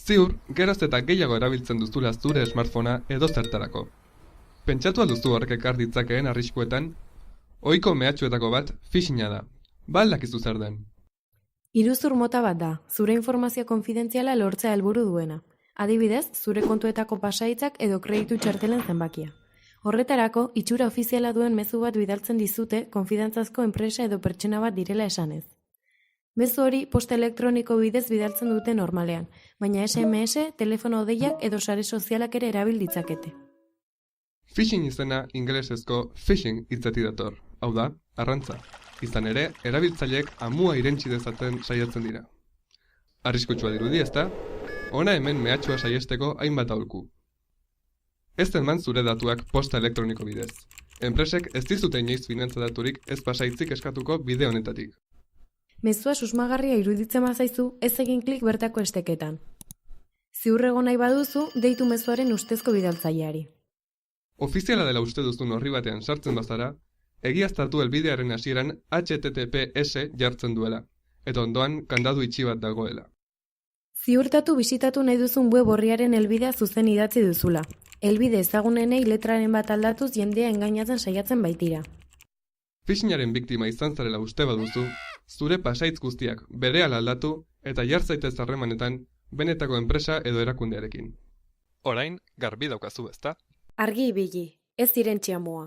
Ziur, geroz eta gehiago erabiltzen duzula zure smartphonea edo zertarako. Pentsatu alduzu horrek ekar ditzakeen arriskuetan? Ohiko mehatxuetako bat phishinga da. Ba al dakizu zer den? Iruzur mota bat da, zure informazio konfidentziala lortzea helburu duena. Adibidez, zure kontuetako pasaitzak edo kreditu txartelen zenbakia. Horretarako, itxura ofiziala duen mezu bat bidaltzen dizute konfidantzazko enpresa edo pertsona bat direla esanez. Mezu hori posta elektroniko bidez bidaltzen dute normalean, baina SMS, telefono deiak edo sare sozialak ere erabil ditzakete. Phishing izena ingelesezko phishing hitzetik dator, hau da, arrantza. Izan ere, erabiltzaileek amua irentsi dezaten saiatzen dira. Arriskutsua dirudi, ezta? Hona hemen mehatxua saiesteko hainbat aholku. Ez eman zure datuak posta elektroniko bidez. Enpresek ez dizute inoiz finantza daturik ez pasaitzik eskatuko bide honetatik. Mezua susmagarria iruditzen bazaizu, ez egin klik bertako esteketan. Ziur egon nahi baduzu, deitu mezuaren ustezko bidaltzaileari. Ofiziala dela uste duzun orri batean sartzen bazara, egiaztatu helbidearen hasieran HTTPS jartzen duela, eta ondoan kandadu itxi bat dagoela. Ziurtatu bisitatu nahi duzun web orriaren helbidea zuzen idatzi duzula. Helbide ezagunenei letraren bat aldatuz jendea engainatzen saiatzen baitira. Phishingaren biktima izan zarela uste baduzu, zure pasaitz guztiak berehala aldatu eta jar zaitez harremanetan benetako enpresa edo erakundearekin. Orain, garbi daukazu, ezta? Argi ibili, ez irentsi amua.